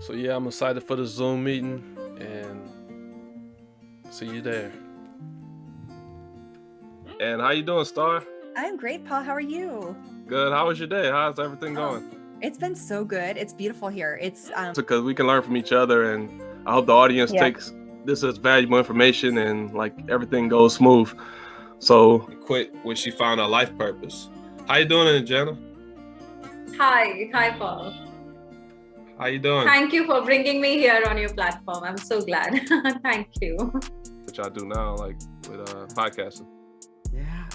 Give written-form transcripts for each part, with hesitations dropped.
So yeah, I'm excited for the Zoom meeting and see you there. And how you doing, Star? I'm great, Paul. How are you? Good. How was your day? How's everything going? It's been so good. It's beautiful here. It's because we can learn from each other, and I hope the audience takes this as valuable information and like everything goes smooth. So quit when she found her life purpose. How you doing, Jenna? Hi, Paul. How you doing? Thank you for bringing me here on your platform. I'm so glad. Thank you. What y'all do now, like with podcasting?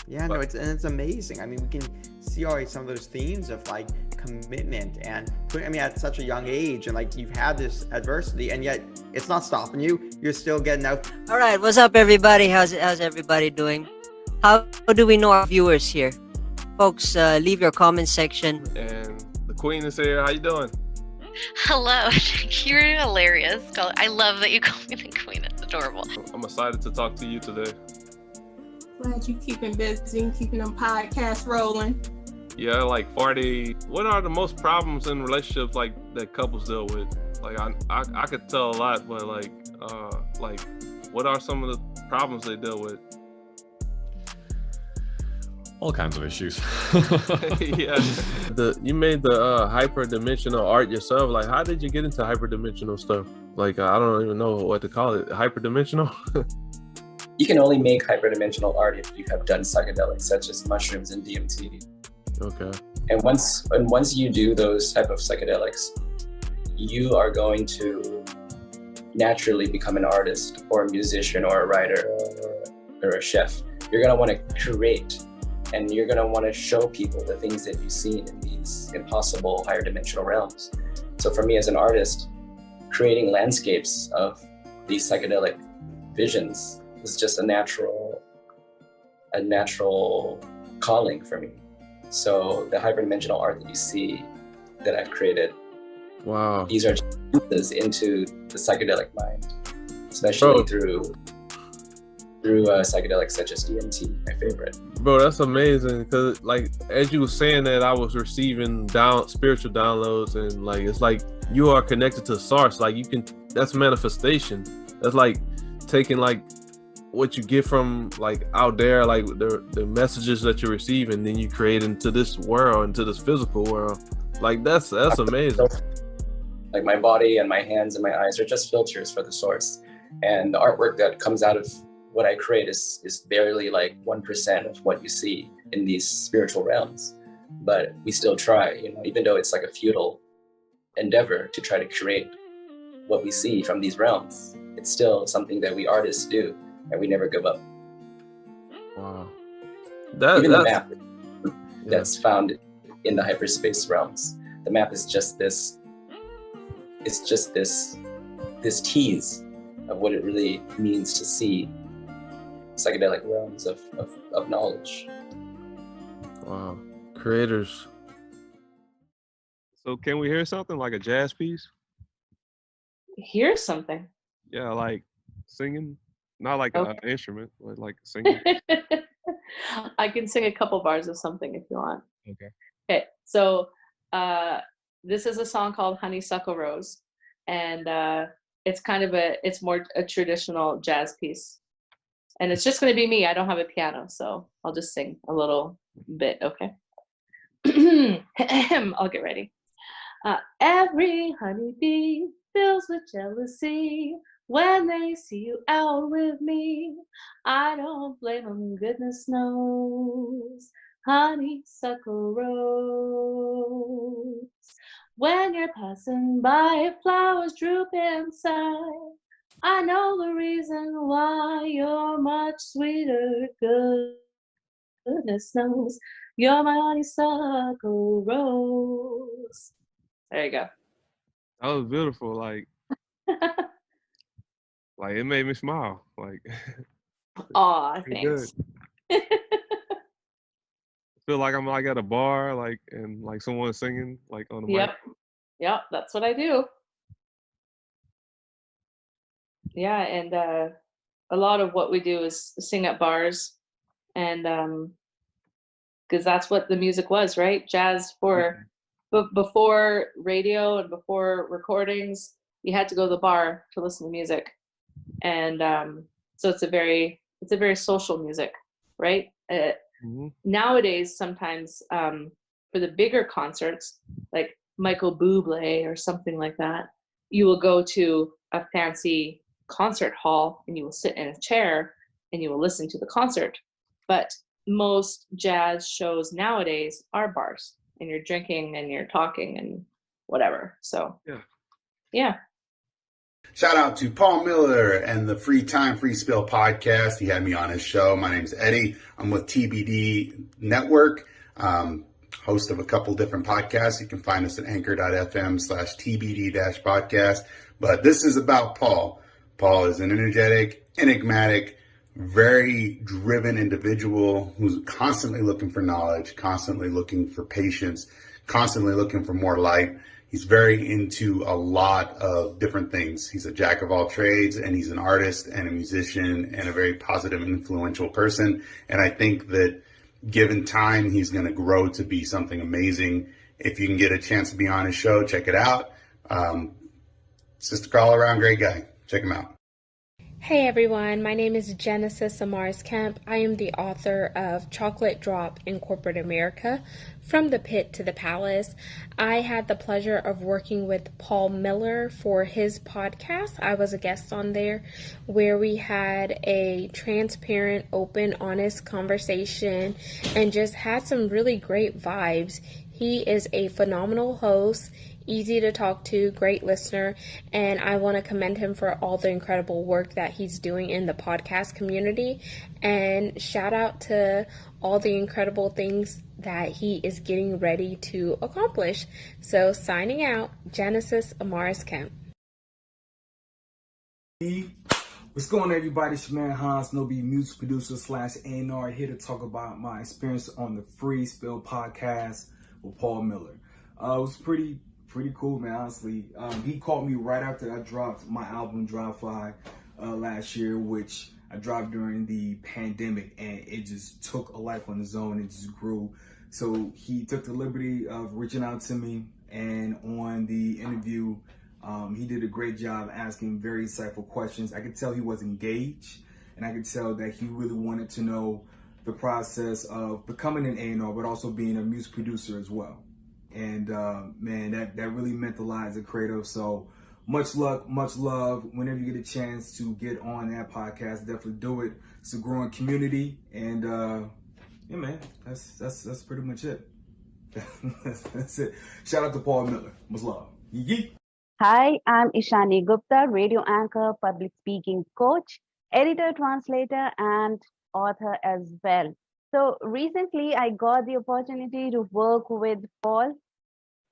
Yeah, no, it's amazing. I mean, we can see already some of those themes of like commitment and at such a young age, and like you've had this adversity, and yet it's not stopping you. You're still getting out. All right, what's up, everybody? How's everybody doing? How do we know our viewers here? Folks, leave your comment section. And the Queen is here. How you doing? Hello. You're hilarious. I love that you call me the Queen. It's adorable. I'm excited to talk to you today. Glad you keeping busy and keeping them podcasts rolling. Yeah, like Farty, what are the most problems in relationships like that couples deal with? Like I could tell a lot, but like what are some of the problems they deal with? All kinds of issues. Yeah. You made the hyperdimensional art yourself. Like, how did you get into hyperdimensional stuff? Like, I don't even know what to call it. Hyperdimensional? You can only make hyperdimensional art if you have done psychedelics such as mushrooms and DMT. Okay. And once you do those type of psychedelics, you are going to naturally become an artist or a musician or a writer or a chef. You're gonna want to create, and you're gonna want to show people the things that you've seen in these impossible higher dimensional realms. So for me as an artist, creating landscapes of these psychedelic visions was just a natural calling for me. So the hyperdimensional art that you see that I've created, wow, these are glimpses into the psychedelic mind, especially through psychedelics such as DMT, my favorite. Bro, that's amazing, because like as you were saying that, I was receiving spiritual downloads, and like it's like you are connected to source. Like that's manifestation. That's like taking like what you get from like out there, like the messages that you receive, and then you create into this world, into this physical world. Like that's amazing. Like my body and my hands and my eyes are just filters for the source, and the artwork that comes out of what I create is barely like 1% of what you see in these spiritual realms. But we still try, even though it's like a futile endeavor to try to create what we see from these realms. It's still something that we artists do, and we never give up. Wow. Even the map that's found in the hyperspace realms. The map is just this. It's just this tease of what it really means to see psychedelic realms of knowledge. Wow. Creators. So can we hear something like a jazz piece? Hear something? Yeah, like singing. Not like an instrument, but like singing. I can sing a couple bars of something if you want. Okay. So this is a song called Honeysuckle Rose, and it's more a traditional jazz piece. And it's just going to be me. I don't have a piano, so I'll just sing a little bit, okay? I'll get ready. Every honeybee fills with jealousy when they see you out with me. I don't blame them, goodness knows. Honeysuckle rose. When you're passing by, flowers droop inside. I know the reason why you're much sweeter, goodness knows. You're my honeysuckle rose. There you go. That was beautiful. Like, like it made me smile. Like, aw, thanks. I feel like I'm like at a bar, like, and like someone's singing, like on the mic. Yep, that's what I do. Yeah, and a lot of what we do is sing at bars, and because that's what the music was, right? Jazz for But before radio and before recordings, you had to go to the bar to listen to music. And so it's a very social music, right? Nowadays, sometimes for the bigger concerts, like Michael Bublé or something like that, you will go to a fancy concert hall and you will sit in a chair and you will listen to the concert. But most jazz shows nowadays are bars, and you're drinking and you're talking and whatever. So yeah. Shout out to Paul Miller and the Free Time Free Spill podcast. He had me on his show. My name's Eddie. I'm with TBD Network, host of a couple different podcasts. You can find us at anchor.fm/TBD-podcast. But this is about Paul. Paul is an energetic, enigmatic, very driven individual who's constantly looking for knowledge, constantly looking for patience, constantly looking for more light. He's very into a lot of different things. He's a jack of all trades, and he's an artist and a musician and a very positive, influential person. And I think that given time, he's going to grow to be something amazing. If you can get a chance to be on his show, check it out. Just a all around great guy. Check him out. Hey everyone, my name is Genesis Amaris Kemp. I am the author of Chocolate Drop in Corporate America, From the Pit to the Palace. I had the pleasure of working with Paul Miller for his podcast. I was a guest on there where we had a transparent, open, honest conversation and just had some really great vibes. He is a phenomenal host, easy to talk to, great listener, and I want to commend him for all the incredible work that he's doing in the podcast community, and shout out to all the incredible things that he is getting ready to accomplish. So signing out, Genesis Amaris Kemp. What's going on, everybody? It's your man Hans Nobi, music producer / A&R, here to talk about my experience on the Free Spill podcast with Paul Miller. It was pretty cool, man, honestly. He called me right after I dropped my album Drive Fly last year, which I dropped during the pandemic, and it just took a life on its own. It just grew. So he took the liberty of reaching out to me, and on the interview, he did a great job asking very insightful questions. I could tell he was engaged, and I could tell that he really wanted to know the process of becoming an A&R, but also being a music producer as well. And man, that really meant a lot as a creative. So much luck, much love. Whenever you get a chance to get on that podcast, definitely do it. It's a growing community, and yeah, man, that's pretty much it. That's it. Shout out to Paul Miller. Much love. Yeet. Hi, I'm Ishani Gupta, radio anchor, public speaking coach, editor, translator, and author as well. So recently, I got the opportunity to work with Paul.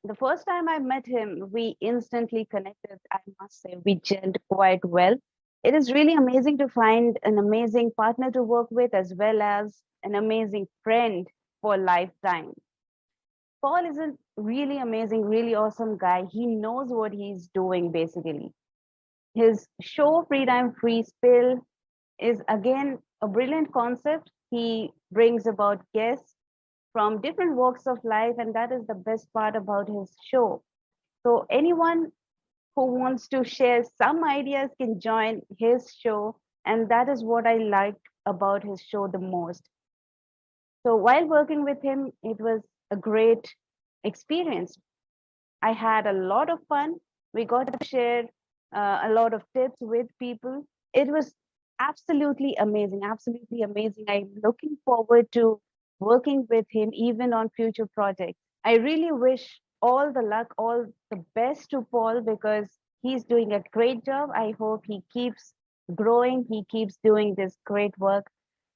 The first time I met him, we instantly connected. I must say, we gelled quite well. It is really amazing to find an amazing partner to work with, as well as an amazing friend for a lifetime. Paul is a really amazing, really awesome guy. He knows what he's doing, basically. His show, Free Time Free Spill, is again a brilliant concept. He brings about guests from different walks of life, and that is the best part about his show. So anyone who wants to share some ideas can join his show, and that is what I liked about his show the most. So while working with him, it was a great experience. I had a lot of fun. We got to share a lot of tips with people. It was absolutely amazing, absolutely amazing. I'm looking forward to working with him even on future projects. I really wish all the luck, all the best to Paul, because he's doing a great job. I hope he keeps growing, he keeps doing this great work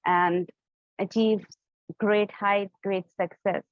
and achieves great heights, great success.